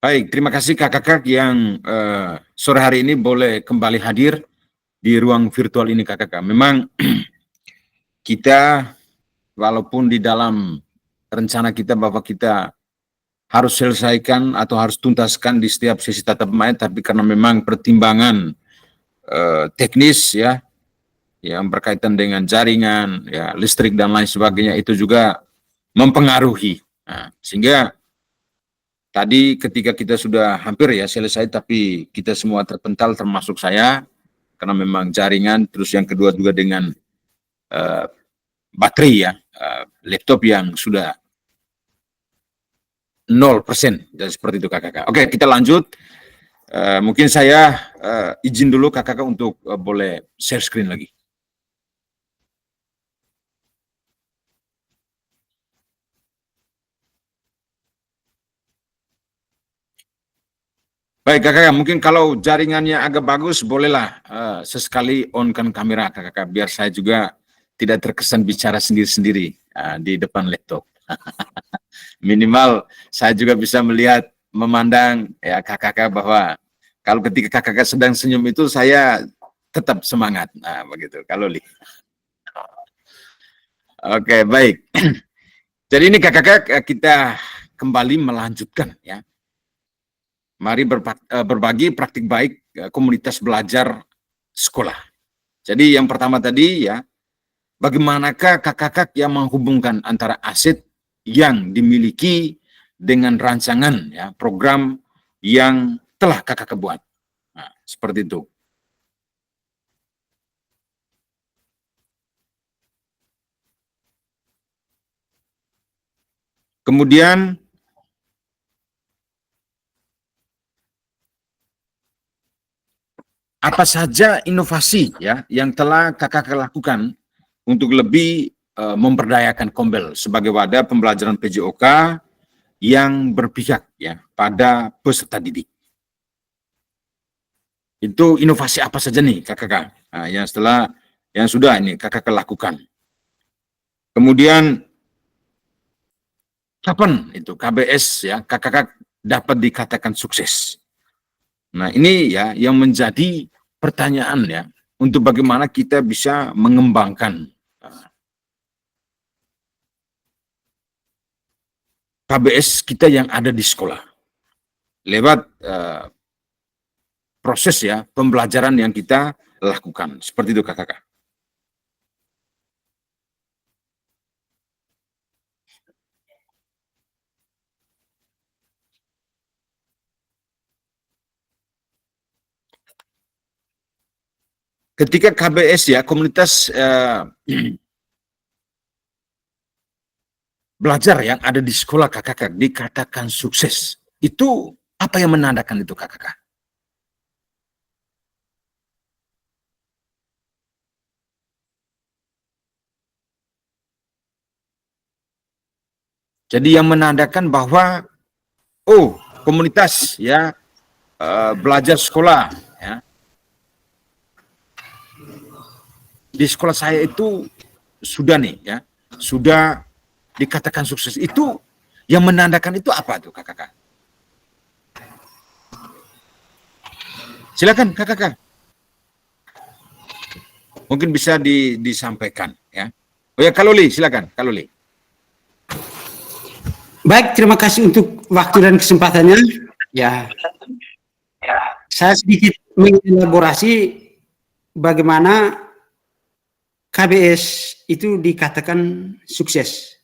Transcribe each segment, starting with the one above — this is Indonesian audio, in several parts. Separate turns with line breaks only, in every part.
Baik, terima kasih kakak-kakak yang sore hari ini boleh kembali hadir di ruang virtual ini kakak-kakak. Memang kita walaupun di dalam rencana kita bahwa kita harus selesaikan atau harus tuntaskan di setiap sesi tatap muka, tapi karena memang pertimbangan teknis ya, yang berkaitan dengan jaringan, ya listrik dan lain sebagainya itu juga mempengaruhi. Nah, sehingga tadi ketika kita sudah hampir ya selesai, tapi kita semua terpental termasuk saya, karena memang jaringan, terus yang kedua juga dengan baterai ya, laptop yang sudah 0%, dan seperti itu kakak-kakak. Oke, kita lanjut. Mungkin saya izin dulu kakak-kakak untuk boleh share screen lagi. Baik kakak-kakak, mungkin kalau jaringannya agak bagus, bolehlah sesekali on-kan kamera kakak-kakak, biar saya juga tidak terkesan bicara sendiri-sendiri di depan laptop. Minimal saya juga bisa melihat, memandang ya kakak-kakak, bahwa kalau ketika kakak-kakak sedang senyum itu saya tetap semangat. Nah, begitu. Kalau Li. Oke, baik. Jadi ini kakak-kakak kita kembali melanjutkan ya. Mari berbagi praktik baik komunitas belajar sekolah. Jadi yang pertama tadi ya, bagaimanakah kakak-kakak yang menghubungkan antara aset yang dimiliki dengan rancangan ya, program yang telah kakak buat. Nah, seperti itu. Kemudian apa saja inovasi ya yang telah kakak lakukan untuk lebih memberdayakan Kombel sebagai wadah pembelajaran PJOK yang berpihak ya pada peserta didik. Itu inovasi apa saja nih kakak? Nah, yang sudah ini kakak lakukan. Kemudian kapan itu KBS ya kakak dapat dikatakan sukses? Nah, ini ya yang menjadi pertanyaan ya, untuk bagaimana kita bisa mengembangkan KBS kita yang ada di sekolah lewat proses ya pembelajaran yang kita lakukan. Seperti itu kakak. Ketika KBS ya, komunitas belajar yang ada di sekolah kakak dikatakan sukses, itu apa yang menandakan itu kakak? Jadi yang menandakan bahwa komunitas ya belajar sekolah ya, di sekolah saya itu sudah nih ya, sudah dikatakan sukses. Itu yang menandakan itu apa tuh kakak? Silakan kakak. Mungkin bisa disampaikan ya. Oh ya, Kaloli, silakan Kaloli.
Baik, terima kasih untuk waktu dan kesempatannya. Ya, saya sedikit mengelaborasi bagaimana KBS itu dikatakan sukses.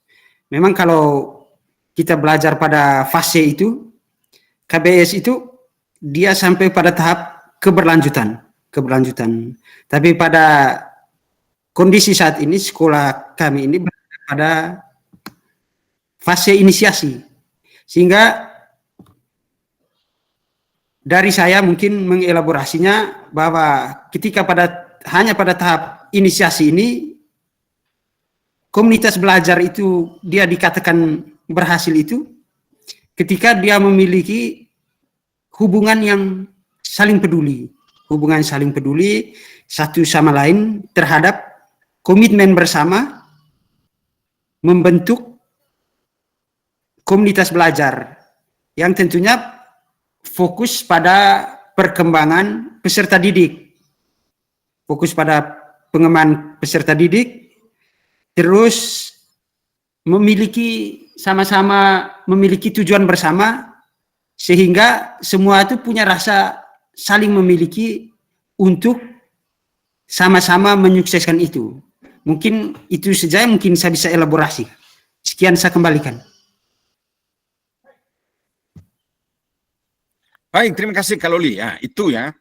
Memang kalau kita belajar pada fase itu, KBS itu dia sampai pada tahap keberlanjutan. Tapi pada kondisi saat ini sekolah kami ini berada pada fase inisiasi, sehingga dari saya mungkin mengelaborasinya bahwa ketika hanya pada tahap inisiasi ini, komunitas belajar itu dia dikatakan berhasil itu ketika dia memiliki hubungan yang saling peduli, satu sama lain terhadap komitmen bersama membentuk komunitas belajar yang tentunya fokus pada perkembangan peserta didik. Fokus pada pengembangan peserta didik, terus sama-sama memiliki tujuan bersama, sehingga semua itu punya rasa saling memiliki untuk sama-sama menyukseskan itu. Mungkin itu saja, mungkin saya bisa elaborasi. Sekian, saya kembalikan.
Baik, terima kasih Kak Loli. Ya, itu ya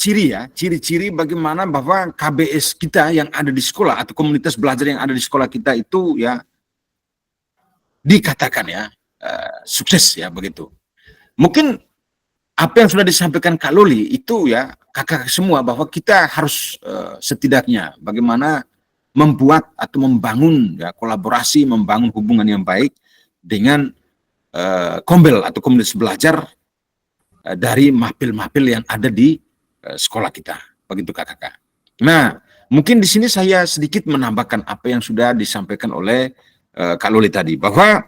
ciri-ciri bagaimana bahwa KBS kita yang ada di sekolah atau komunitas belajar yang ada di sekolah kita itu ya dikatakan ya sukses ya begitu. Mungkin apa yang sudah disampaikan Kak Loli itu ya kakak semua bahwa kita harus setidaknya bagaimana membuat atau membangun ya kolaborasi, membangun hubungan yang baik dengan kombel atau komunitas belajar dari mapil-mapil yang ada di sekolah kita, begitu kakak. Nah, mungkin di sini saya sedikit menambahkan apa yang sudah disampaikan oleh Kak Loli tadi, bahwa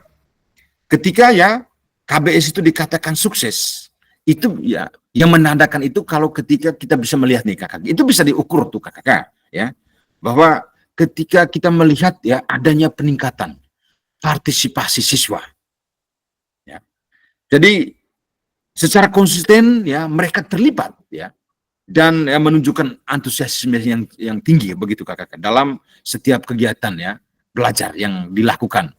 ketika ya KBS itu dikatakan sukses, itu ya yang menandakan itu kalau ketika kita bisa melihat nih kakak, itu bisa diukur tuh kakak, ya, bahwa ketika kita melihat ya adanya peningkatan partisipasi siswa, ya, jadi secara konsisten ya mereka terlibat ya dan ya, menunjukkan antusiasme yang tinggi begitu kakak dalam setiap kegiatan ya belajar yang dilakukan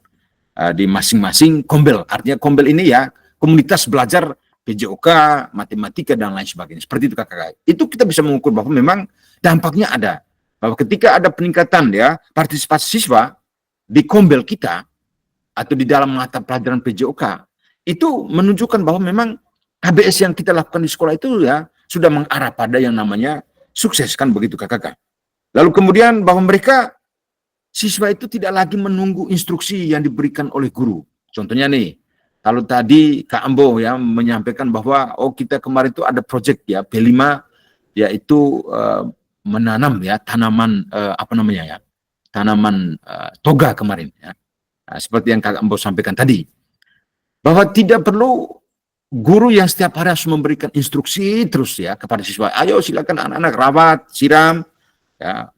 di masing-masing kombel. Artinya kombel ini ya komunitas belajar PJOK, matematika dan lain sebagainya. Seperti itu kakak. Itu kita bisa mengukur bahwa memang dampaknya ada. Bahwa ketika ada peningkatan ya partisipasi siswa di kombel kita atau di dalam mata pelajaran PJOK, itu menunjukkan bahwa memang KBS yang kita lakukan di sekolah itu ya sudah mengarah pada yang namanya sukses, kan begitu kakak. Lalu kemudian bahwa mereka siswa itu tidak lagi menunggu instruksi yang diberikan oleh guru. Contohnya nih, kalau tadi Kak Ambo ya menyampaikan bahwa kita kemarin itu ada proyek ya P5 yaitu menanam ya tanaman tanaman toga kemarin ya. Nah, seperti yang Kak Ambo sampaikan tadi, bahwa tidak perlu guru yang setiap hari harus memberikan instruksi terus ya kepada siswa. Ayo silakan anak-anak rawat, siram, ya,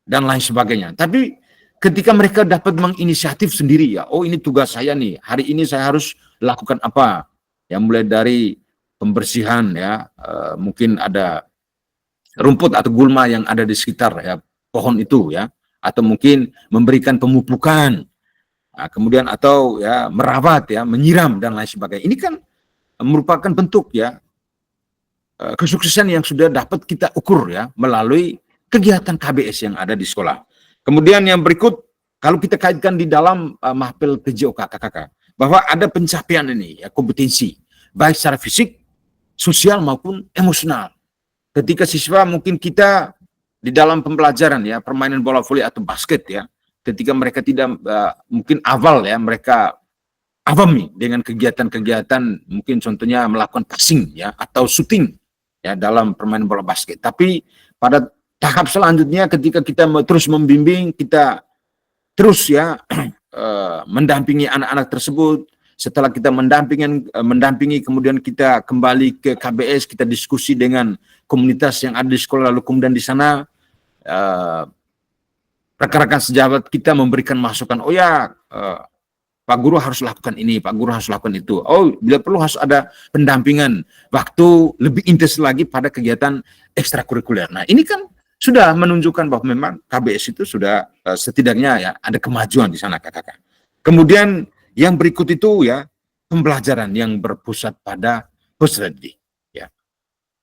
dan lain sebagainya. Tapi ketika mereka dapat menginisiatif sendiri ya, ini tugas saya nih, hari ini saya harus lakukan apa? Ya mulai dari pembersihan ya, mungkin ada rumput atau gulma yang ada di sekitar ya pohon itu ya, atau mungkin memberikan pemupukan, nah, kemudian atau ya merawat ya, menyiram dan lain sebagainya. Ini kan merupakan bentuk ya kesuksesan yang sudah dapat kita ukur ya melalui kegiatan KBS yang ada di sekolah. Kemudian yang berikut, kalau kita kaitkan di dalam mahfil PJOK KKK, bahwa ada pencapaian ini ya kompetensi baik secara fisik, sosial maupun emosional. Ketika siswa mungkin kita di dalam pembelajaran ya permainan bola voli atau basket ya, ketika mereka tidak mungkin awal ya mereka awam dengan kegiatan-kegiatan mungkin contohnya melakukan passing ya atau shooting ya dalam permainan bola basket. Tapi pada tahap selanjutnya ketika kita terus membimbing, kita terus ya mendampingi anak-anak tersebut. Setelah kita mendampingi kemudian kita kembali ke KBS, kita diskusi dengan komunitas yang ada di sekolah, lalu kemudian di sana rekan-rekan sejawat kita memberikan masukan, Pak Guru harus lakukan ini, Pak Guru harus lakukan itu. Bila perlu harus ada pendampingan waktu lebih intens lagi pada kegiatan ekstrakurikuler. Nah, ini kan sudah menunjukkan bahwa memang KBS itu sudah setidaknya ya ada kemajuan di sana, kakak. Kemudian yang berikut itu ya pembelajaran yang berpusat pada peserta didik. Ya.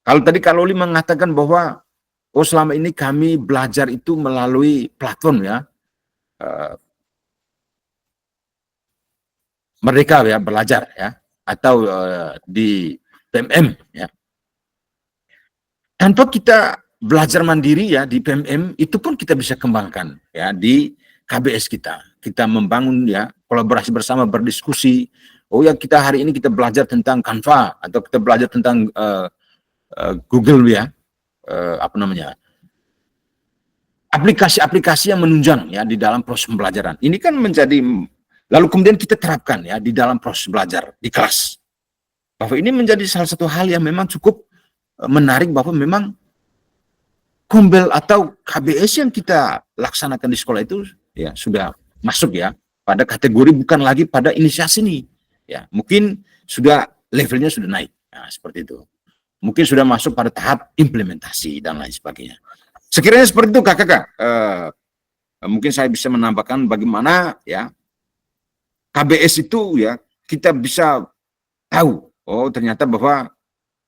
Kalau tadi Kak Loli mengatakan bahwa selama ini kami belajar itu melalui platform ya. Merdeka ya belajar ya atau di PMM ya. Tanpa kita belajar mandiri ya di PMM itu pun kita bisa kembangkan ya di KBS kita. Kita membangun ya kolaborasi bersama, berdiskusi. Kita hari ini kita belajar tentang Canva atau kita belajar tentang Google ya aplikasi-aplikasi yang menunjang ya di dalam proses pembelajaran. Ini kan menjadi lalu kemudian kita terapkan ya di dalam proses belajar di kelas. bahwa ini menjadi salah satu hal yang memang cukup menarik, bahwa memang Kombel atau KBS yang kita laksanakan di sekolah itu ya sudah masuk ya pada kategori bukan lagi pada inisiasi nih. Ya, mungkin sudah levelnya sudah naik. Nah, seperti itu. Mungkin sudah masuk pada tahap implementasi dan lain sebagainya. Sekiranya seperti itu kakak, mungkin saya bisa menambahkan bagaimana ya KBS itu ya kita bisa tahu, oh ternyata bahwa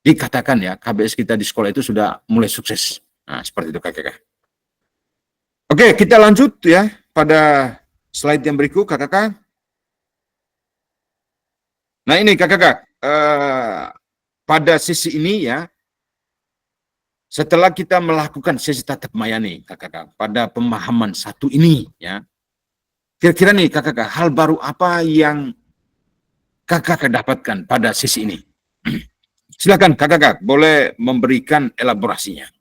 dikatakan ya KBS kita di sekolah itu sudah mulai sukses. Nah, seperti itu kakak. Oke, kita lanjut ya pada slide yang berikut kakak. Nah ini kakak, pada sesi ini ya, setelah kita melakukan sesi tatap maya nih kakak, pada pemahaman satu ini ya, kira-kira nih kakak, hal baru apa yang kakak dapatkan pada sesi ini? Silakan kakak, boleh memberikan elaborasinya.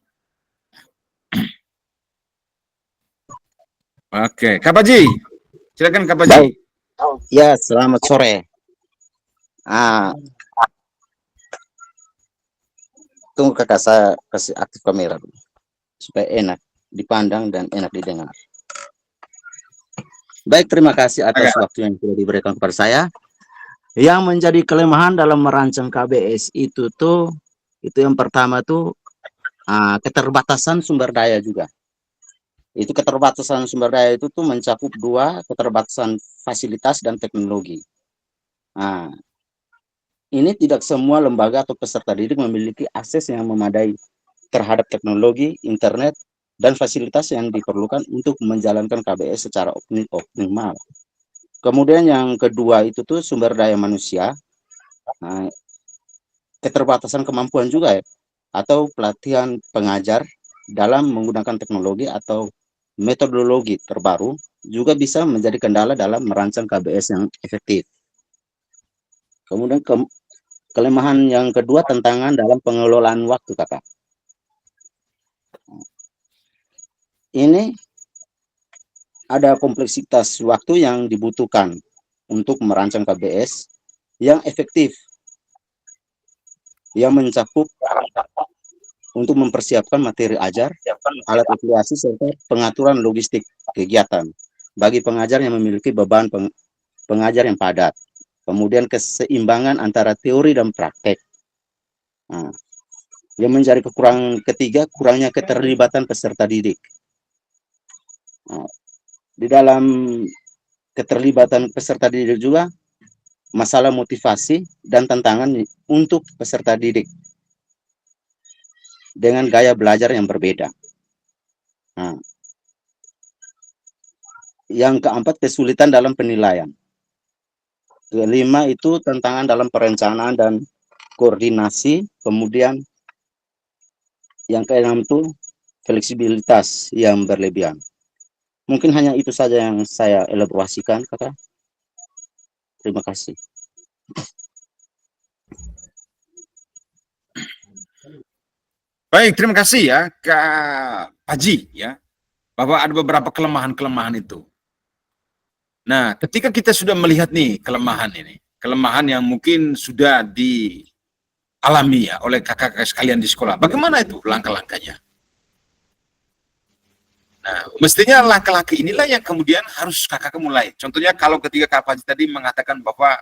Oke, Kak Paji, silakan Kak Paji.
Baik. Ya, selamat sore. Tunggu kakak, saya kasih aktif kamera dulu, supaya enak dipandang dan enak didengar. Baik, terima kasih atas waktu yang sudah diberikan kepada saya. Yang menjadi kelemahan dalam merancang KBS itu yang pertama keterbatasan sumber daya juga. Itu keterbatasan sumber daya itu mencakup dua, keterbatasan fasilitas dan teknologi. Nah, ini tidak semua lembaga atau peserta didik memiliki akses yang memadai terhadap teknologi, internet, dan fasilitas yang diperlukan untuk menjalankan KBS secara optimal. Kemudian yang kedua itu sumber daya manusia. Nah, keterbatasan kemampuan juga ya, atau pelatihan pengajar dalam menggunakan teknologi atau metodologi terbaru juga bisa menjadi kendala dalam merancang KBS yang efektif. Kemudian kelemahan yang kedua, tantangan dalam pengelolaan waktu kakak. Ini ada kompleksitas waktu yang dibutuhkan untuk merancang KBS yang efektif, yang mencakup untuk mempersiapkan materi ajar, alat evaluasi, serta pengaturan logistik kegiatan bagi pengajar yang memiliki beban pengajar yang padat. Kemudian keseimbangan antara teori dan praktek. Nah, yang menjadi kekurangan ketiga, kurangnya keterlibatan peserta didik. Nah, di dalam keterlibatan peserta didik juga masalah motivasi dan tantangan untuk peserta didik dengan gaya belajar yang berbeda. Nah, yang keempat, kesulitan dalam penilaian. Kelima itu tantangan dalam perencanaan dan koordinasi. Kemudian yang keenam itu fleksibilitas yang berlebihan. Mungkin hanya itu saja yang saya elaborasikan kakak. Terima kasih.
Baik, terima kasih ya Kak Haji ya, bahwa ada beberapa kelemahan-kelemahan itu. Nah, ketika kita sudah melihat nih kelemahan ini, kelemahan yang mungkin sudah dialami ya oleh kakak-kakak sekalian di sekolah, bagaimana itu langkah-langkahnya? Nah, mestinya langkah-langkah inilah yang kemudian harus kakak mulai. Contohnya kalau ketika Kak Haji tadi mengatakan bahwa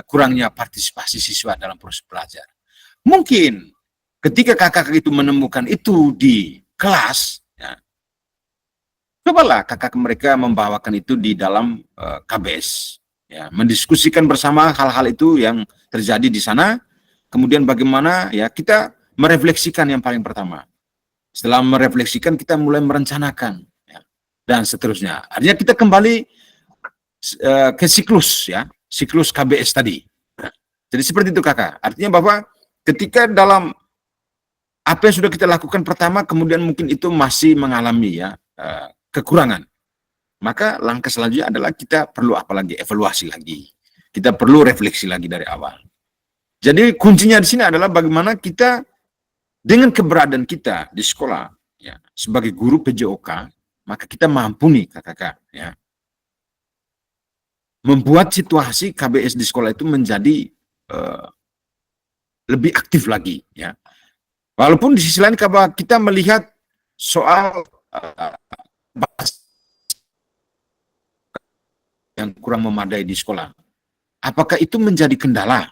kurangnya partisipasi siswa dalam proses belajar. Mungkin ketika kakak itu menemukan itu di kelas, ya, cobalah kakak mereka membawakan itu di dalam KBS, ya, mendiskusikan bersama hal-hal itu yang terjadi di sana, kemudian bagaimana ya kita merefleksikan yang paling pertama. Setelah merefleksikan kita mulai merencanakan, ya, dan seterusnya. Artinya kita kembali ke siklus ya, siklus KBS tadi. Nah, jadi seperti itu kakak. Artinya bahwa ketika dalam apa yang sudah kita lakukan pertama, kemudian mungkin itu masih mengalami ya kekurangan, maka langkah selanjutnya adalah kita perlu apa lagi? Evaluasi lagi. Kita perlu refleksi lagi dari awal. Jadi kuncinya di sini adalah bagaimana kita dengan keberadaan kita di sekolah ya, sebagai guru PJOK, maka kita mampu nih kakak ya, membuat situasi KBS di sekolah itu menjadi lebih aktif lagi, ya. Walaupun di sisi lain kalau kita melihat soal yang kurang memadai di sekolah, apakah itu menjadi kendala?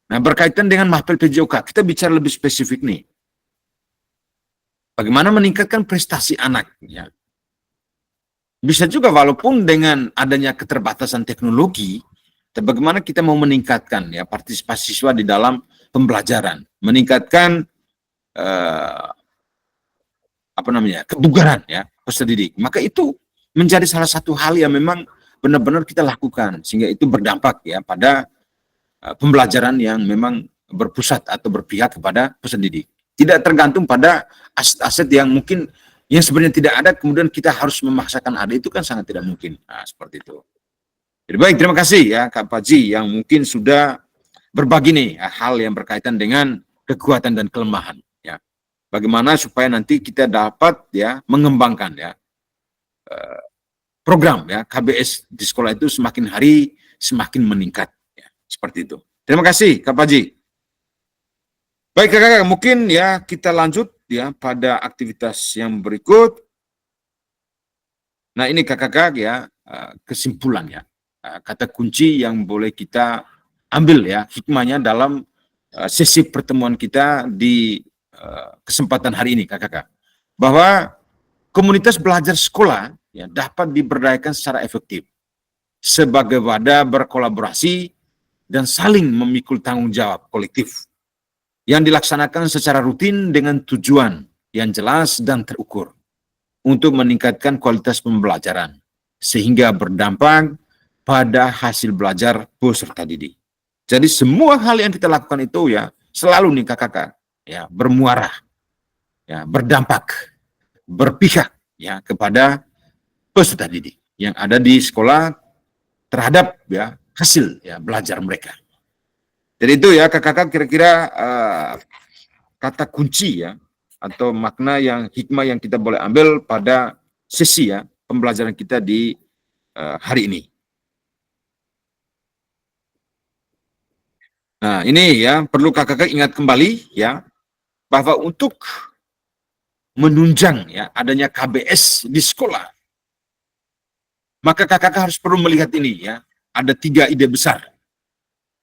Nah, berkaitan dengan Mahpel PJOK, kita bicara lebih spesifik nih. Bagaimana meningkatkan prestasi anak, ya. Bisa juga walaupun dengan adanya keterbatasan teknologi, bagaimana kita mau meningkatkan ya partisipasi siswa di dalam pembelajaran, meningkatkan kebugaran ya peserta didik. Maka itu menjadi salah satu hal yang memang benar-benar kita lakukan sehingga itu berdampak ya pada pembelajaran yang memang berpusat atau berpihak kepada peserta didik. Tidak tergantung pada aset-aset yang mungkin yang sebenarnya tidak ada, kemudian kita harus memaksakan ada, itu kan sangat tidak mungkin. Nah, seperti itu. Jadi baik, terima kasih ya Kak Paji yang mungkin sudah berbagi nih hal yang berkaitan dengan kekuatan dan kelemahan. Ya. Bagaimana supaya nanti kita dapat ya mengembangkan ya program ya KBS di sekolah itu semakin hari semakin meningkat. Ya. Seperti itu. Terima kasih Kak Paji. Baik kakak, mungkin ya kita lanjut ya pada aktivitas yang berikut. Nah ini kakak ya kesimpulan ya, kata kunci yang boleh kita ambil ya hikmahnya dalam sesi pertemuan kita di kesempatan hari ini kakak, bahwa komunitas belajar sekolah ya dapat diberdayakan secara efektif sebagai wadah berkolaborasi dan saling memikul tanggung jawab kolektif yang dilaksanakan secara rutin dengan tujuan yang jelas dan terukur untuk meningkatkan kualitas pembelajaran sehingga berdampak pada hasil belajar peserta didik. Jadi semua hal yang kita lakukan itu ya selalu nih kakak ya bermuara ya berdampak berpihak ya kepada peserta didik yang ada di sekolah terhadap ya hasil ya belajar mereka. Jadi itu ya kakak kira-kira kata kunci ya atau makna yang hikmah yang kita boleh ambil pada sesi ya pembelajaran kita di hari ini. Nah ini ya perlu kakak ingat kembali ya bahwa untuk menunjang ya adanya KBS di sekolah, maka kakak harus perlu melihat ini ya ada 3 ide besar.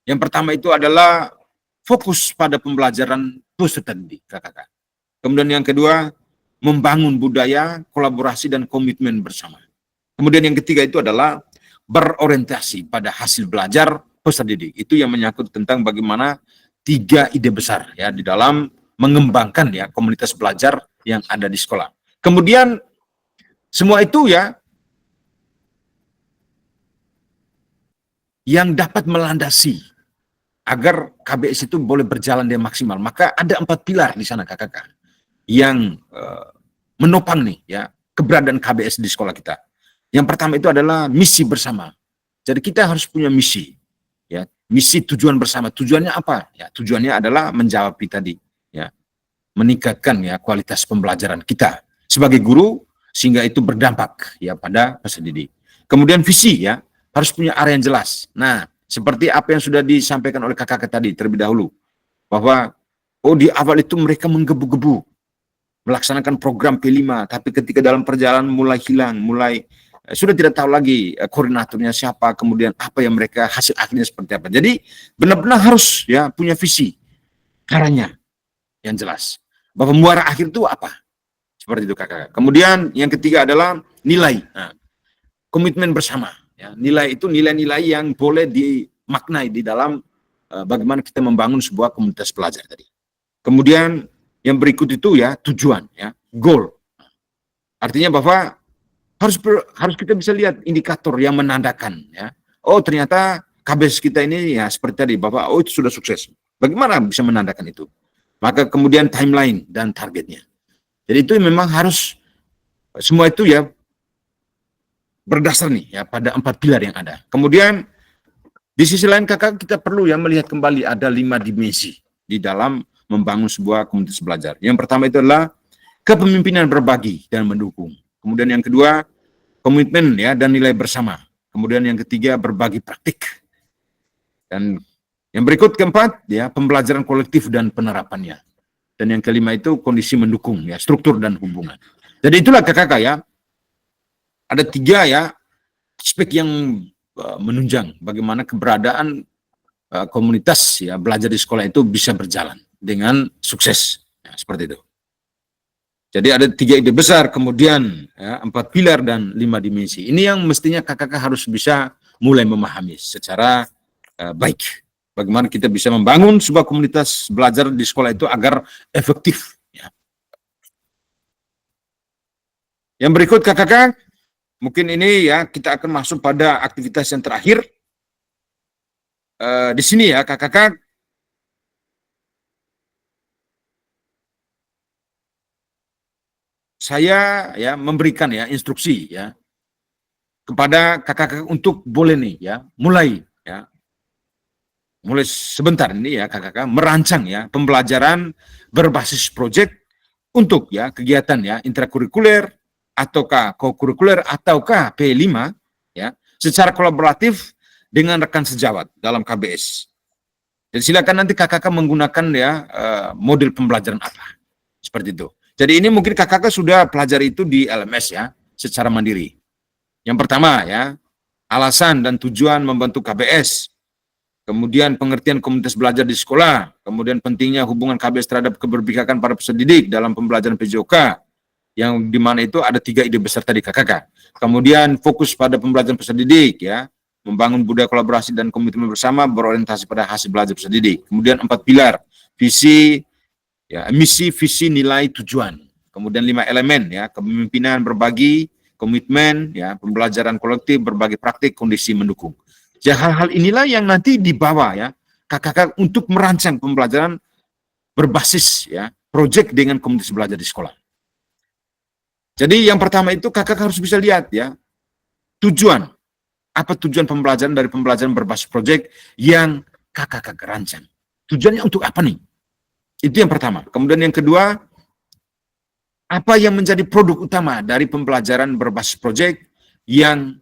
Yang pertama itu adalah fokus pada pembelajaran peserta didik kakak. Kemudian yang kedua, membangun budaya, kolaborasi, dan komitmen bersama. Kemudian yang ketiga itu adalah berorientasi pada hasil belajar peserta didik. Itu yang menyangkut tentang bagaimana 3 ide besar ya di dalam mengembangkan ya komunitas belajar yang ada di sekolah. Kemudian semua itu ya yang dapat melandasi agar KBS itu boleh berjalan dengan maksimal. Maka ada 4 pilar di sana kakak yang menopang nih ya keberadaan KBS di sekolah kita. Yang pertama itu adalah misi bersama. Jadi kita harus punya misi ya, misi tujuan bersama. Tujuannya apa? Ya, tujuannya adalah menjawab tadi ya, meningkatkan ya kualitas pembelajaran kita sebagai guru sehingga itu berdampak ya pada peserta didik. Kemudian visi ya, harus punya arah yang jelas. Nah, seperti apa yang sudah disampaikan oleh kakak tadi terlebih dahulu, bahwa di awal itu mereka menggebu-gebu melaksanakan program P5, tapi ketika dalam perjalanan mulai hilang, sudah tidak tahu lagi koordinatornya siapa, kemudian apa yang mereka hasil akhirnya seperti apa. Jadi benar-benar harus ya punya visi, arahnya yang jelas, bahwa muara akhir itu apa, seperti itu kakak. Kemudian yang ketiga adalah nilai, komitmen bersama. Ya, nilai itu nilai-nilai yang boleh dimaknai di dalam bagaimana kita membangun sebuah komunitas pelajar tadi. Kemudian yang berikut itu ya tujuan, ya goal. Artinya bahwa harus kita bisa lihat indikator yang menandakan, ya. Oh ternyata KBS kita ini ya seperti tadi, bahwa itu sudah sukses. Bagaimana bisa menandakan itu? Maka kemudian timeline dan targetnya. Jadi itu memang harus semua itu ya berdasar nih ya pada 4 pilar yang ada. Kemudian di sisi lain kakak kita perlu ya melihat kembali ada 5 dimensi di dalam membangun sebuah komunitas belajar. Yang pertama itu adalah kepemimpinan berbagi dan mendukung. Kemudian yang kedua komitmen ya dan nilai bersama. Kemudian yang ketiga berbagi praktik. Dan Yang berikut keempat, ya, pembelajaran kolektif dan penerapannya. Dan yang kelima itu kondisi mendukung, ya, struktur dan hubungan. Jadi itulah kakak ya, ada 3 ya aspek yang menunjang bagaimana keberadaan komunitas ya belajar di sekolah itu bisa berjalan dengan sukses, ya, seperti itu. Jadi ada 3 ide besar, kemudian ya, 4 pilar dan 5 dimensi. Ini yang mestinya kakak harus bisa mulai memahami secara baik. Bagaimana kita bisa membangun sebuah komunitas belajar di sekolah itu agar efektif. Ya. Yang berikut kakak, mungkin ini ya kita akan masuk pada aktivitas yang terakhir. Di sini ya kakak, saya ya memberikan ya instruksi ya kepada kakak untuk boleh nih ya mulai sebentar ini ya kakak merancang ya pembelajaran berbasis proyek untuk ya kegiatan ya intrakurikuler ataukah kokurikuler ataukah P5 ya secara kolaboratif dengan rekan sejawat dalam KBS. Dan silakan nanti kakak menggunakan ya model pembelajaran apa seperti itu. Jadi ini mungkin kakak sudah pelajari itu di LMS ya secara mandiri. Yang pertama ya alasan dan tujuan membentuk KBS. Kemudian pengertian komunitas belajar di sekolah, kemudian pentingnya hubungan KBS terhadap keberpihakan para peserta didik dalam pembelajaran PJOK, yang dimana itu ada 3 ide besar tadi kakak. Kemudian fokus pada pembelajaran peserta didik ya, membangun budaya kolaborasi dan komitmen bersama berorientasi pada hasil belajar peserta didik. Kemudian 4 pilar, visi, ya, misi, visi, nilai, tujuan. Kemudian 5 elemen ya, kepemimpinan, berbagi, komitmen, ya, pembelajaran kolektif, berbagi praktik, kondisi mendukung. Ya, hal-hal inilah yang nanti dibawa ya kakak untuk merancang pembelajaran berbasis ya proyek dengan komunitas belajar di sekolah. Jadi yang pertama itu kakak harus bisa lihat ya tujuan, apa tujuan pembelajaran dari pembelajaran berbasis proyek yang kakak rancang. Tujuannya untuk apa nih? Itu yang pertama. Kemudian yang kedua, apa yang menjadi produk utama dari pembelajaran berbasis proyek yang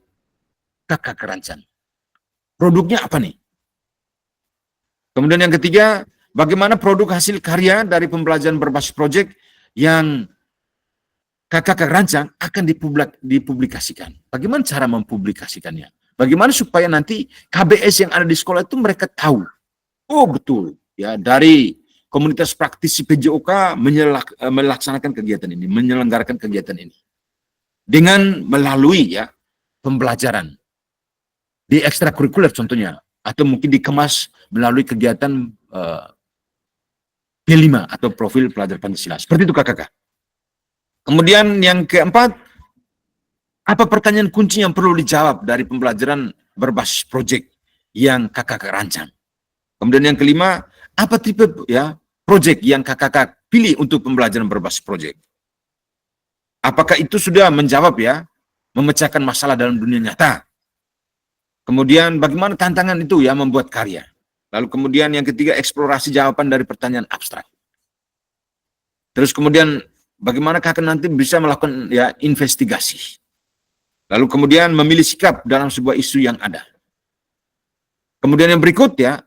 kakak rancang? Produknya apa nih? Kemudian yang ketiga, bagaimana produk hasil karya dari pembelajaran berbasis proyek yang kakak rancang akan dipublikasikan. Bagaimana cara mempublikasikannya? Bagaimana supaya nanti KBS yang ada di sekolah itu mereka tahu. Oh betul, ya dari komunitas praktisi PJOK melaksanakan kegiatan ini, menyelenggarakan kegiatan ini. Dengan melalui ya pembelajaran di ekstrakurikuler contohnya, atau mungkin dikemas melalui kegiatan P5 atau profil pelajar Pancasila. Seperti itu kakak. Kemudian yang keempat, apa pertanyaan kunci yang perlu dijawab dari pembelajaran berbasis proyek yang kakak rancang? Kemudian yang kelima, apa tipe ya proyek yang kakak pilih untuk pembelajaran berbasis proyek? Apakah itu sudah menjawab ya, memecahkan masalah dalam dunia nyata? Kemudian bagaimana tantangan itu ya membuat karya. Lalu kemudian yang ketiga eksplorasi jawaban dari pertanyaan abstrak. Terus kemudian bagaimana kakak nanti bisa melakukan ya investigasi. Lalu kemudian memilih sikap dalam sebuah isu yang ada. Kemudian yang berikut ya,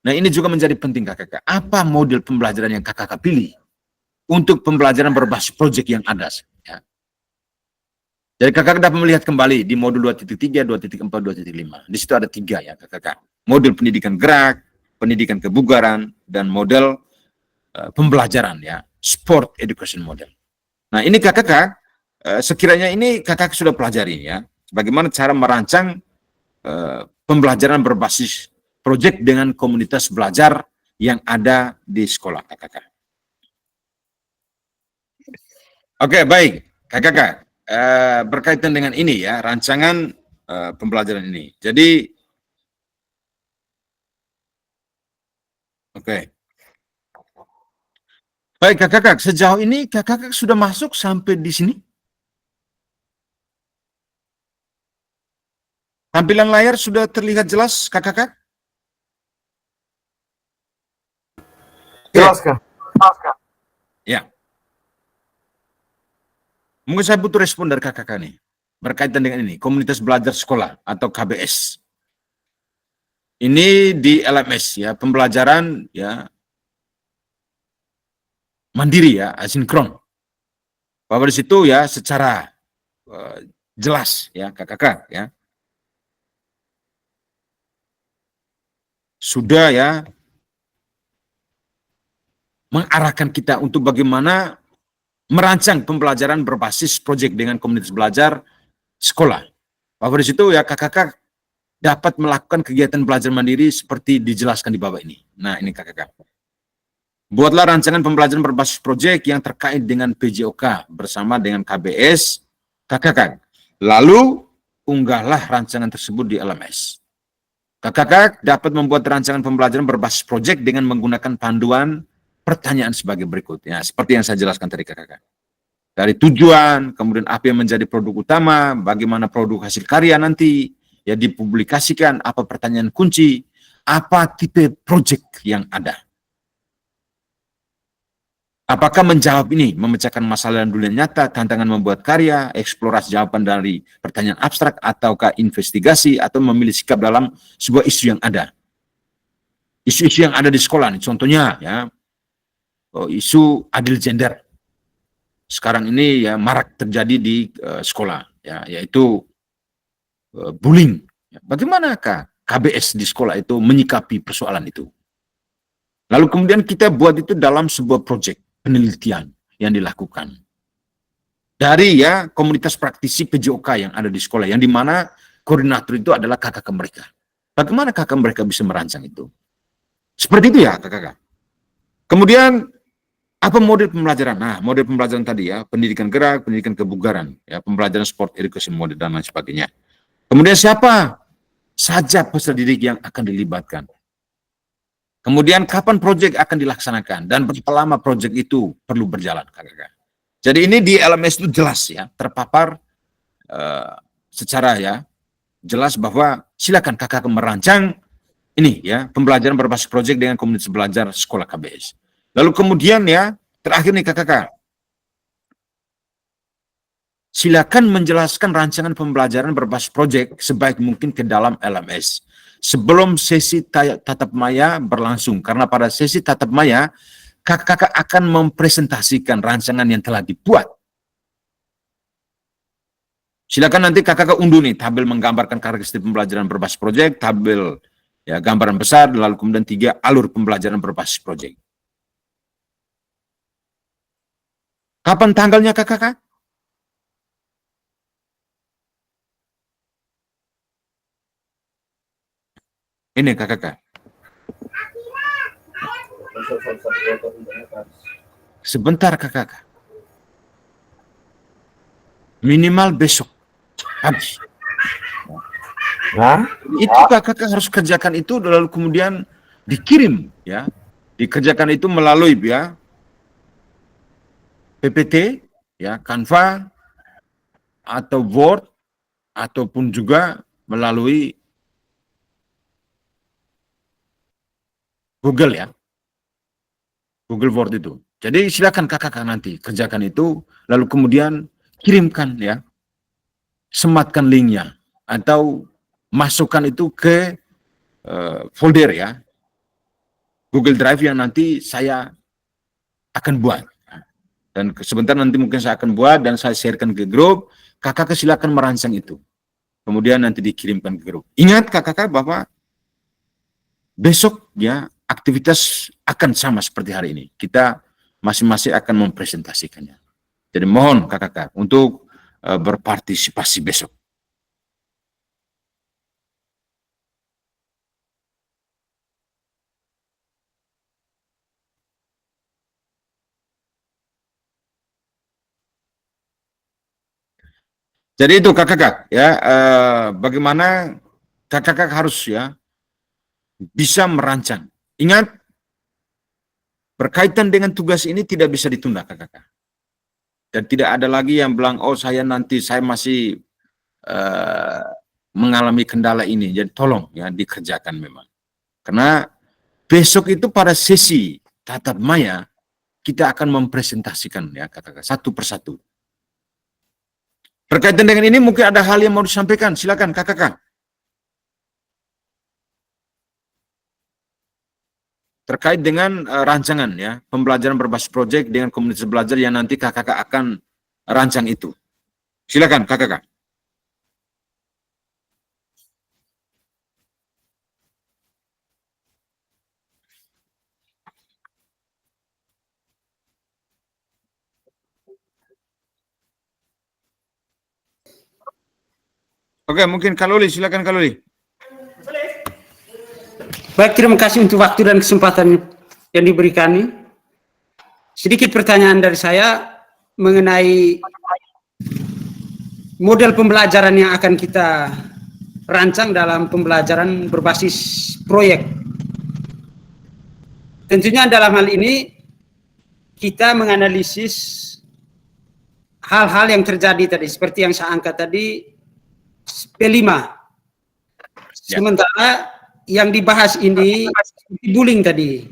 nah ini juga menjadi penting kakak. Apa model pembelajaran yang kakak pilih untuk pembelajaran berbasis proyek yang ada? Ya. Jadi kakak dapat melihat kembali di modul 2.3, 2.4, 2.5. Di situ ada 3 ya kakak. Model pendidikan gerak, pendidikan kebugaran, dan model pembelajaran ya, sport education model. Nah ini kakak, sekiranya ini kakak sudah pelajari ya, bagaimana cara merancang pembelajaran berbasis proyek dengan komunitas belajar yang ada di sekolah kakak. Oke baik kakak. Berkaitan dengan ini ya, rancangan pembelajaran ini. Jadi, oke. Baik kakak, sejauh ini kakak sudah masuk sampai di sini? Tampilan layar sudah terlihat jelas kakak?
Jelas kan?
Ya. Mungkin saya butuh respon dari kakak nih berkaitan dengan ini, komunitas belajar sekolah atau KBS. Ini di LMS ya, pembelajaran ya mandiri ya, asinkron. Bahwa di situ ya secara jelas ya kakak ya sudah ya mengarahkan kita untuk bagaimana merancang pembelajaran berbasis proyek dengan komunitas belajar sekolah. Bahwa di situ ya kakak dapat melakukan kegiatan belajar mandiri seperti dijelaskan di bawah ini. Nah, ini kakak. Buatlah rancangan pembelajaran berbasis proyek yang terkait dengan PJOK bersama dengan KBS, kakak. Lalu unggahlah rancangan tersebut di LMS. Kakak dapat membuat rancangan pembelajaran berbasis proyek dengan menggunakan panduan pertanyaan sebagai berikut. Ya, seperti yang saya jelaskan tadi kakak. Dari tujuan, kemudian apa yang menjadi produk utama, bagaimana produk hasil karya nanti, ya dipublikasikan, apa pertanyaan kunci, apa tipe proyek yang ada. Apakah menjawab ini, memecahkan masalah dalam dunia nyata, tantangan membuat karya, eksplorasi jawaban dari pertanyaan abstrak, ataukah investigasi, atau memilih sikap dalam sebuah isu yang ada. Isu-isu yang ada di sekolah, nih, contohnya ya, isu adil gender. Sekarang ini ya marak terjadi di sekolah, ya, yaitu bullying. Bagaimanakah KBS di sekolah itu menyikapi persoalan itu? Lalu kemudian kita buat itu dalam sebuah proyek penelitian yang dilakukan dari ya komunitas praktisi PJOK yang ada di sekolah, yang dimana koordinator itu adalah kakak mereka. Bagaimana kakak mereka bisa merancang itu? Seperti itu ya kakak. Kemudian apa model pembelajaran? Nah, model pembelajaran tadi ya, pendidikan gerak, pendidikan kebugaran, ya, pembelajaran sport, edukasi model, dan lain sebagainya. Kemudian siapa saja peserta didik yang akan dilibatkan? Kemudian kapan proyek akan dilaksanakan? Dan berapa lama proyek itu perlu berjalan, kakak. Jadi ini di LMS itu jelas ya, terpapar secara ya jelas bahwa silakan kakak merancang ini ya, pembelajaran berbasis proyek dengan komunitas belajar sekolah KBS. Lalu kemudian ya, terakhir nih kakak, silakan menjelaskan rancangan pembelajaran berbasis proyek sebaik mungkin ke dalam LMS sebelum sesi tatap maya berlangsung. Karena pada sesi tatap maya, kakak akan mempresentasikan rancangan yang telah dibuat. Silakan nanti kakak unduh nih, tabel menggambarkan karakteristik pembelajaran berbasis proyek, tabel ya gambaran besar, lalu kemudian 3 alur pembelajaran berbasis proyek. Kapan tanggalnya kakak? Ini kakak. Sebentar kakak. Minimal besok pagi. Nah, itu kakak harus kerjakan itu, lalu kemudian dikirim ya. Dikerjakan itu melalui ya PPT, ya, Canva, atau Word, ataupun juga melalui Google ya. Google Word itu. Jadi silakan kakak nanti kerjakan itu, lalu kemudian kirimkan ya. Sematkan linknya atau masukkan itu ke folder ya. Google Drive yang nanti saya akan buat. Dan sebentar nanti mungkin saya akan buat dan saya sharekan ke grup. Kakak silakan merancang itu. Kemudian nanti dikirimkan ke grup. Ingat kakak bahwa besok ya aktivitas akan sama seperti hari ini. Kita masing-masing akan mempresentasikannya. Jadi mohon kakak untuk berpartisipasi besok. Jadi itu kakak ya, bagaimana kakak harus ya bisa merancang. Ingat, berkaitan dengan tugas ini tidak bisa ditunda kakak. Dan tidak ada lagi yang bilang, oh saya nanti saya masih mengalami kendala ini. Jadi tolong ya dikerjakan memang. Karena besok itu pada sesi tatap maya kita akan mempresentasikan ya kakak satu persatu. Berkaitan dengan ini mungkin ada hal yang mau disampaikan, silakan kakak. terkait dengan rancangan ya pembelajaran berbasis proyek dengan komunitas belajar yang nanti kakak akan rancang itu. Silakan kakak. Oke, mungkin Kaluli, silakan Kaluli.
Baik, terima kasih untuk waktu dan kesempatan yang diberikan ini. Sedikit pertanyaan dari saya mengenai model pembelajaran yang akan kita rancang dalam pembelajaran berbasis proyek. Tentunya dalam hal ini kita menganalisis hal-hal yang terjadi tadi, seperti yang saya angkat tadi, P5. Sementara yang dibahas ini bullying tadi.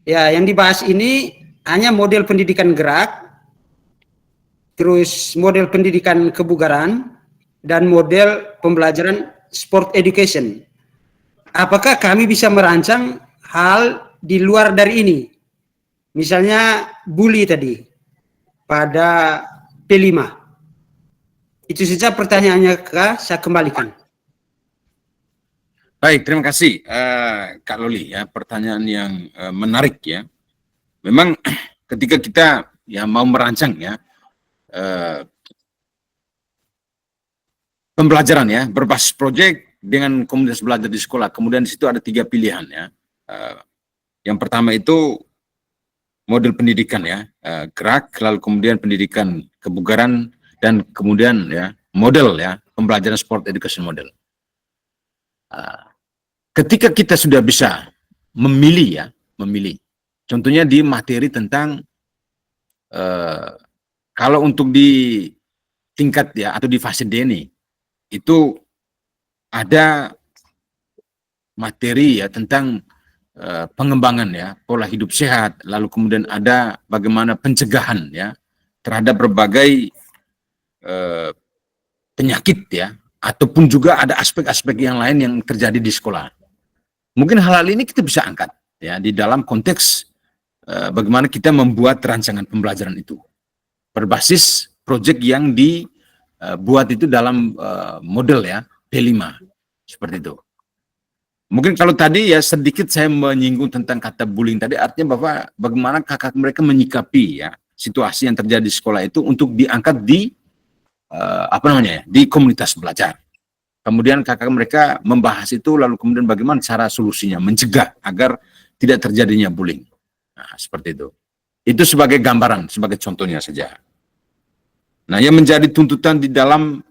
Ya, yang dibahas ini hanya model pendidikan gerak, terus model pendidikan kebugaran, dan model pembelajaran sport education. Apakah kami bisa merancang hal di luar dari ini? Misalnya bully tadi pada P5. Itu saja pertanyaannya, Kak. Saya kembalikan.
Baik, terima kasih Kak Loli ya, pertanyaan yang menarik ya. Memang ketika kita ya mau merancang ya pembelajaran ya berbasis proyek dengan komunitas belajar di sekolah, kemudian di situ ada 3 pilihan ya. Yang pertama itu model pendidikan ya gerak, lalu kemudian pendidikan kebugaran, dan kemudian ya model ya pembelajaran sport education model. Ketika kita sudah bisa memilih, contohnya di materi tentang kalau untuk di tingkat ya atau di fase D ini, itu ada materi ya tentang pengembangan ya pola hidup sehat, lalu kemudian ada bagaimana pencegahan ya terhadap berbagai penyakit ya, ataupun juga ada aspek-aspek yang lain yang terjadi di sekolah. Mungkin hal-hal ini kita bisa angkat ya di dalam konteks bagaimana kita membuat rancangan pembelajaran itu berbasis proyek yang dibuat itu dalam model ya P5 seperti itu. Mungkin kalau tadi ya sedikit saya menyinggung tentang kata bullying tadi, artinya bahwa bagaimana kakak mereka menyikapi ya situasi yang terjadi di sekolah itu untuk diangkat di di komunitas belajar. Kemudian kakak mereka membahas itu, lalu kemudian bagaimana cara solusinya, mencegah agar tidak terjadinya bullying. Nah, seperti itu. Itu sebagai gambaran, sebagai contohnya saja. Nah, yang menjadi tuntutan di dalam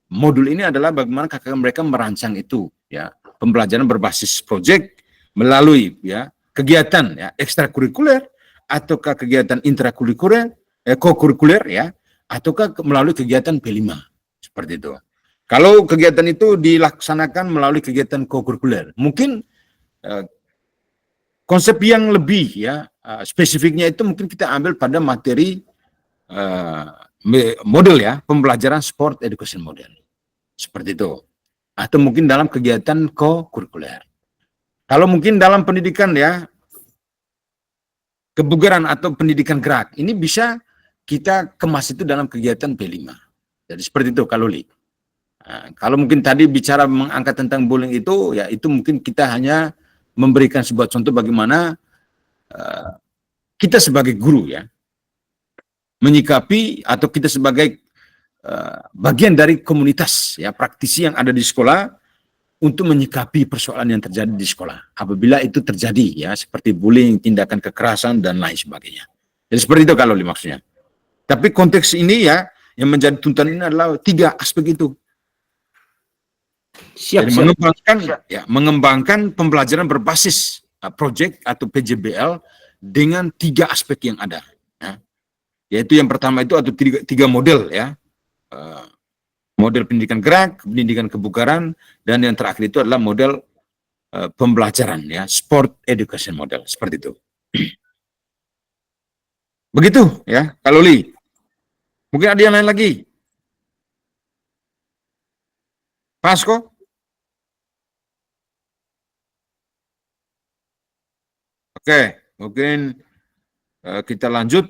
modul ini adalah bagaimana kakak mereka merancang itu, ya, pembelajaran berbasis proyek melalui ya kegiatan ya ekstrakurikuler ataukah kegiatan intrakurikuler, kokurikuler ya, ataukah melalui kegiatan P5 seperti itu. Kalau kegiatan itu dilaksanakan melalui kegiatan kokurikuler, mungkin konsep yang lebih ya spesifiknya itu mungkin kita ambil pada materi model ya pembelajaran sport education model seperti itu, atau mungkin dalam kegiatan kokurikuler. Kalau mungkin dalam pendidikan ya kebugaran atau pendidikan gerak, ini bisa kita kemas itu dalam kegiatan P5. Jadi seperti itu kalau Li. Nah, kalau mungkin tadi bicara mengangkat tentang bullying itu, ya itu mungkin kita hanya memberikan sebuah contoh bagaimana kita sebagai guru ya menyikapi, atau kita sebagai bagian dari komunitas ya praktisi yang ada di sekolah untuk menyikapi persoalan yang terjadi di sekolah apabila itu terjadi ya seperti bullying, tindakan kekerasan dan lain sebagainya. Jadi seperti itu kalau maksudnya. Tapi konteks ini ya yang menjadi tuntutan ini adalah 3 aspek itu. Jadi mengembangkan pembelajaran berbasis proyek atau PJBL dengan 3 aspek yang ada. Ya. Yaitu yang pertama itu atau 3 model ya. Model pendidikan gerak, pendidikan kebugaran, dan yang terakhir itu adalah model pembelajaran ya, sport education model, seperti itu. Begitu ya, kalau Li. Mungkin ada yang lain lagi. Pas kok? Oke, mungkin kita lanjut.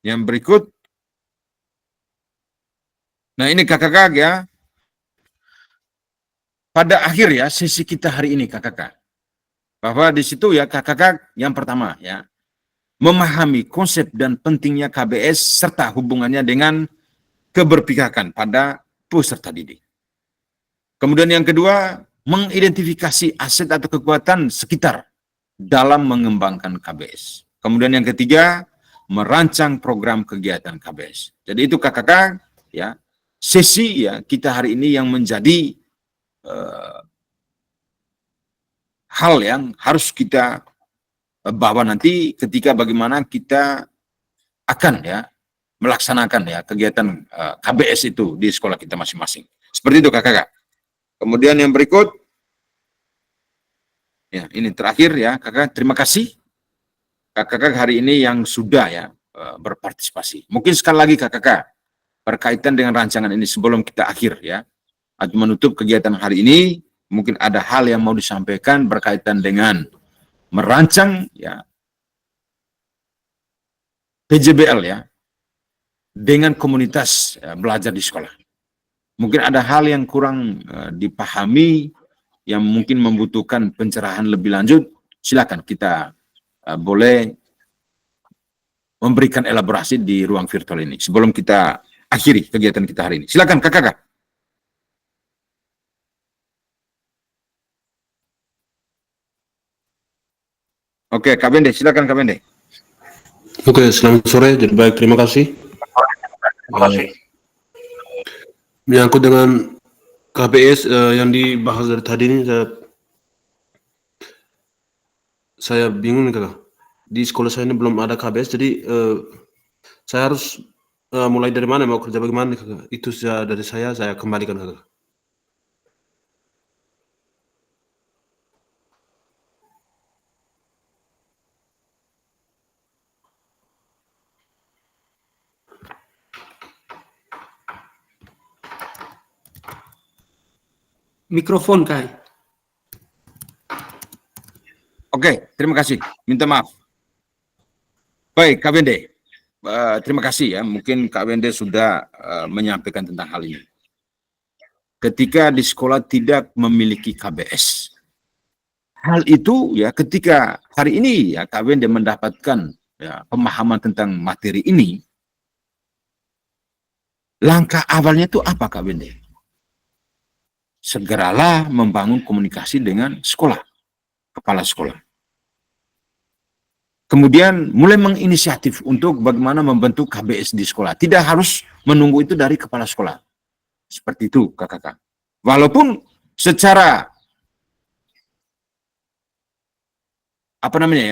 Yang berikut. Nah, ini kakak-kakak ya. Pada akhir ya sesi kita hari ini kakak-kakak. Bahwa di situ ya kakak-kakak yang pertama ya. Memahami konsep dan pentingnya KBS serta hubungannya dengan keberpihakan pada peserta didik. Kemudian yang kedua, mengidentifikasi aset atau kekuatan sekitar dalam mengembangkan KBS. Kemudian yang ketiga, merancang program kegiatan KBS. Jadi itu kakak-kakak ya, sesi ya kita hari ini yang menjadi hal yang harus kita bawa nanti ketika bagaimana kita akan ya melaksanakan ya kegiatan KBS itu di sekolah kita masing-masing. Seperti itu kakak-kakak. Kemudian yang berikut, ya ini terakhir ya kakak, terima kasih kakak-kakak hari ini yang sudah ya berpartisipasi. Mungkin sekali lagi kakak-kakak berkaitan dengan rancangan ini sebelum kita akhir ya, atau menutup kegiatan hari ini, mungkin ada hal yang mau disampaikan berkaitan dengan merancang ya PJBL ya dengan komunitas ya, belajar di sekolah. Mungkin ada hal yang kurang dipahami, yang mungkin membutuhkan pencerahan lebih lanjut, silakan kita boleh memberikan elaborasi di ruang virtual ini sebelum kita akhiri kegiatan kita hari ini. Silakan kakak-kakak. Oke, Kak Bende, silakan Kak Bende.
Oke, selamat sore. Jadi baik, terima kasih. Menyangkut dengan KBS yang dibahas dari tadi ini, saya bingung nih kakak. Di sekolah saya ini belum ada KBS, jadi saya harus mulai dari mana, mau kerja bagaimana nih kakak? Itu dari saya kembalikan kakak.
Mikrofon Kai.
Oke, terima kasih. Minta maaf. Baik, Kak Bende. Terima kasih ya. Mungkin Kak Bende sudah menyampaikan tentang hal ini. Ketika di sekolah tidak memiliki KBS, hal itu ya ketika hari ini ya Kak Bende mendapatkan ya, pemahaman tentang materi ini, langkah awalnya itu apa Kak Bende? Segeralah membangun komunikasi dengan sekolah, kepala sekolah. Kemudian mulai menginisiatif untuk bagaimana membentuk KBS di sekolah. Tidak harus menunggu itu dari kepala sekolah. Seperti itu kakak-kakak. Walaupun secara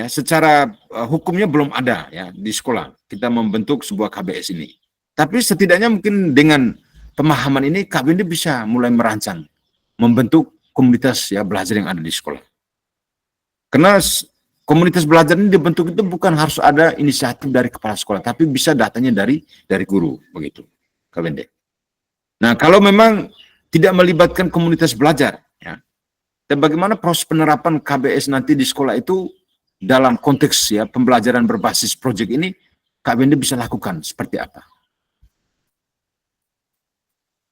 secara hukumnya belum ada ya di sekolah kita membentuk sebuah KBS ini. Tapi setidaknya mungkin dengan pemahaman ini Kak Bende bisa mulai merancang membentuk komunitas ya belajar yang ada di sekolah. Karena komunitas belajar ini dibentuk itu bukan harus ada inisiatif dari kepala sekolah, tapi bisa datanya dari guru, begitu, Kak Bende. Nah, kalau memang tidak melibatkan komunitas belajar, ya, dan bagaimana proses penerapan KBS nanti di sekolah itu dalam konteks ya pembelajaran berbasis proyek ini, Kak Bende bisa lakukan seperti apa?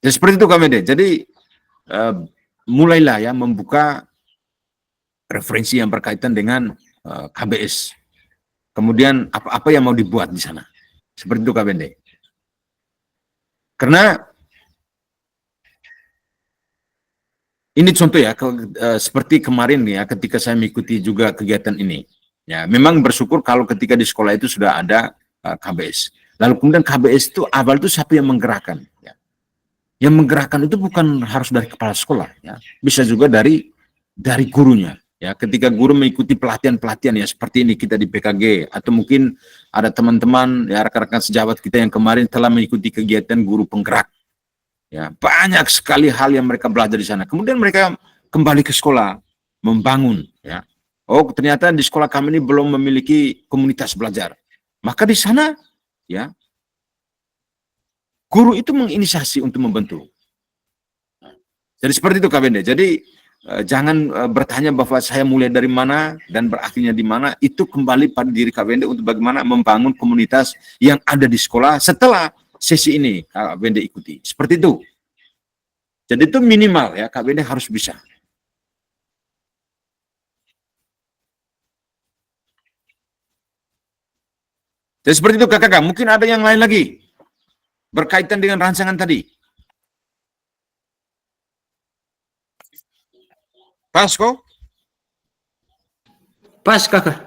Ya seperti itu Kak Bende. Jadi mulailah ya membuka referensi yang berkaitan dengan KBS. Kemudian apa yang mau dibuat di sana. Seperti itu Kak Bende. Karena ini contoh ya, seperti kemarin ya ketika saya mengikuti juga kegiatan ini. Ya, memang bersyukur kalau ketika di sekolah itu sudah ada KBS. Lalu kemudian KBS itu awal itu siapa yang menggerakkan? Ya. Yang menggerakkan itu bukan harus dari kepala sekolah, ya. Bisa juga dari gurunya. Ya, ketika guru mengikuti pelatihan-pelatihan ya seperti ini kita di PKG, atau mungkin ada teman-teman ya rekan-rekan sejawat kita yang kemarin telah mengikuti kegiatan guru penggerak. Ya, banyak sekali hal yang mereka belajar di sana. Kemudian mereka kembali ke sekolah membangun. Ya, oh ternyata di sekolah kami ini belum memiliki komunitas belajar. Maka di sana ya guru itu menginisiasi untuk membentuk. Jadi seperti itu Kak Bende. Jadi jangan bertanya bahwa saya mulai dari mana dan berakhirnya di mana. Itu kembali pada diri Kak Wende untuk bagaimana membangun komunitas yang ada di sekolah setelah sesi ini Kak Wende ikuti. Seperti itu. Jadi itu minimal ya, Kak Wende harus bisa. Jadi seperti itu kakak. Mungkin ada yang lain lagi berkaitan dengan rancangan tadi. Pas kok?
Pas kakak.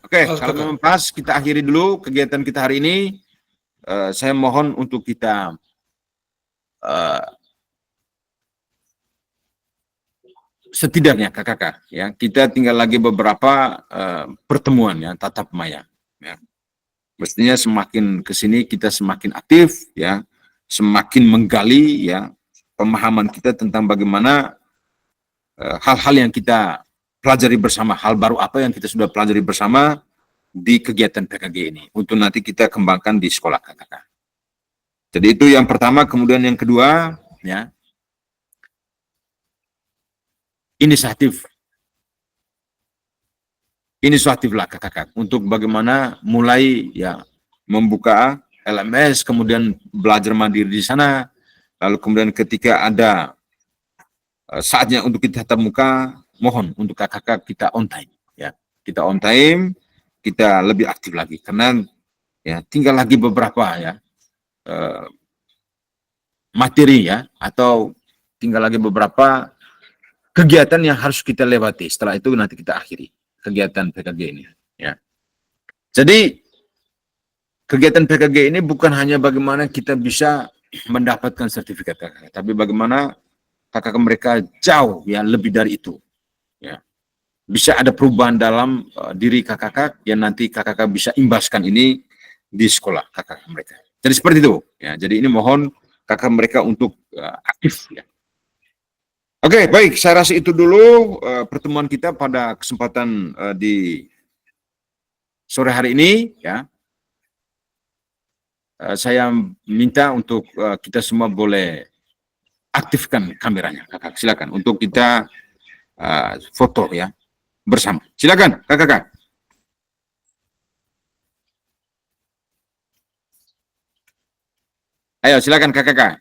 Oke, kalau memang pas, kita akhiri dulu kegiatan kita hari ini. Saya mohon untuk kita setidaknya kakak ya, kita tinggal lagi beberapa pertemuan ya, tatap maya. Ya. Mestinya semakin kesini kita semakin aktif ya, semakin menggali ya pemahaman kita tentang bagaimana hal-hal yang kita pelajari bersama, hal baru apa yang kita sudah pelajari bersama di kegiatan PKG ini untuk nanti kita kembangkan di sekolah kakak. Jadi itu yang pertama. Kemudian yang kedua ya, inisiatif lah kakak untuk bagaimana mulai ya membuka LMS, kemudian belajar mandiri di sana, lalu kemudian ketika ada saatnya untuk kita tatap muka, mohon untuk kakak kita on time ya, kita on time, kita lebih aktif lagi karena ya tinggal lagi beberapa ya materi ya, atau tinggal lagi beberapa kegiatan yang harus kita lewati. Setelah itu nanti kita akhiri kegiatan PKG ini ya. Jadi kegiatan PKG ini bukan hanya bagaimana kita bisa mendapatkan sertifikat kakak, tapi bagaimana kakak mereka jauh ya lebih dari itu ya. Bisa ada perubahan dalam diri kakak yang nanti kakak bisa imbaskan ini di sekolah kakak mereka. Jadi seperti itu ya. Jadi ini mohon kakak mereka untuk aktif ya. Oke, baik, saya rasa itu dulu pertemuan kita pada kesempatan di sore hari ini ya. Saya minta untuk kita semua boleh aktifkan kameranya, kakak. Silakan untuk kita foto ya bersama. Silakan, kakak. Ayo, silakan kakak.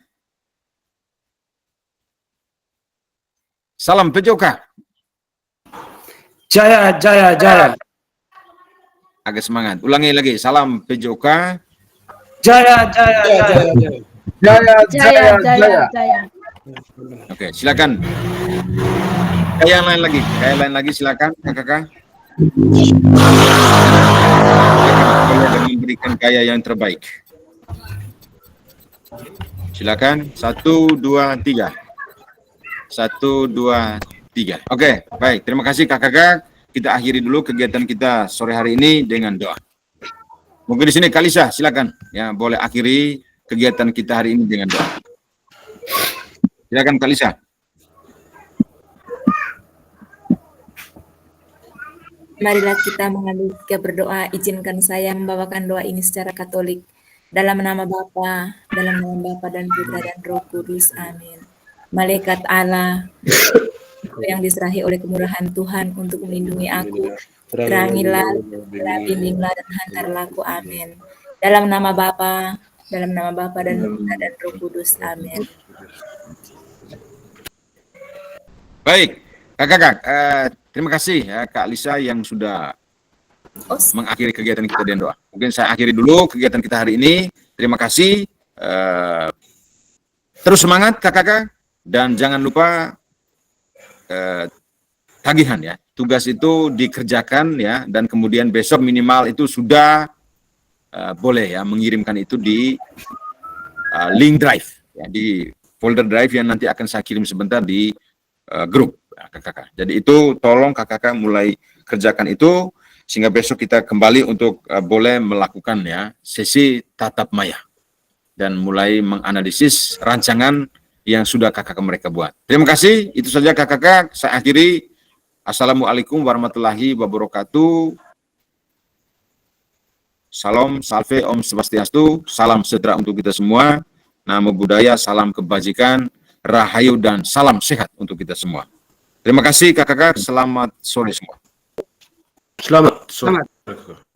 Salam PJOK.
Jaya, jaya, jaya.
Agak semangat. Ulangi lagi. Salam PJOK.
Jaya, jaya, jaya.
Jaya, jaya, jaya, jaya.
Oke, silakan. Kayak lain lagi silakan kakak. Boleh memberikan kaya yang terbaik. Silakan. 1, 2, 3. 1, 2, 3. Oke, baik. Terima kasih kakak. Kita akhiri dulu kegiatan kita sore hari ini dengan doa. Mungkin di sini Kalisa, silakan. Ya, boleh akhiri kegiatan kita hari ini dengan doa. Silakan Kalisa.
Marilah kita mengambil sikap berdoa. Izinkan saya membawakan doa ini secara Katolik. Dalam nama Bapa, dan Putra dan Roh Kudus. Amin. Malaikat Allah yang diserahi oleh kemurahan Tuhan untuk melindungi aku, terangilah, bimbinglah dan hantarlah aku. Amin. Dalam nama Bapa, dan Putra dan Roh Kudus. Amin.
Baik, kakak. Terima kasih ya Kak Lisa yang sudah mengakhiri kegiatan kita dengan doa. Mungkin saya akhiri dulu kegiatan kita hari ini. Terima kasih. Terus semangat kakak. Dan jangan lupa tagihan ya. Tugas itu dikerjakan ya. Dan kemudian besok minimal itu sudah boleh ya mengirimkan itu di link drive. Ya, di folder drive yang nanti akan saya kirim sebentar di grup kakak. Jadi itu tolong kakak mulai kerjakan itu. Sehingga besok kita kembali untuk boleh melakukan ya sesi tatap maya. Dan mulai menganalisis rancangan yang sudah kakak mereka buat. Terima kasih, itu saja kakak. Saya akhiri. Assalamualaikum warahmatullahi wabarakatuh. Salam, salve, om swastiastu. Salam sejahtera untuk kita semua. Namo Buddhaya, salam kebajikan. rahayu, dan salam sehat untuk kita semua. Terima kasih kakak-kakak, selamat sore semua.
Selamat sore.
Selamat.
Kakak.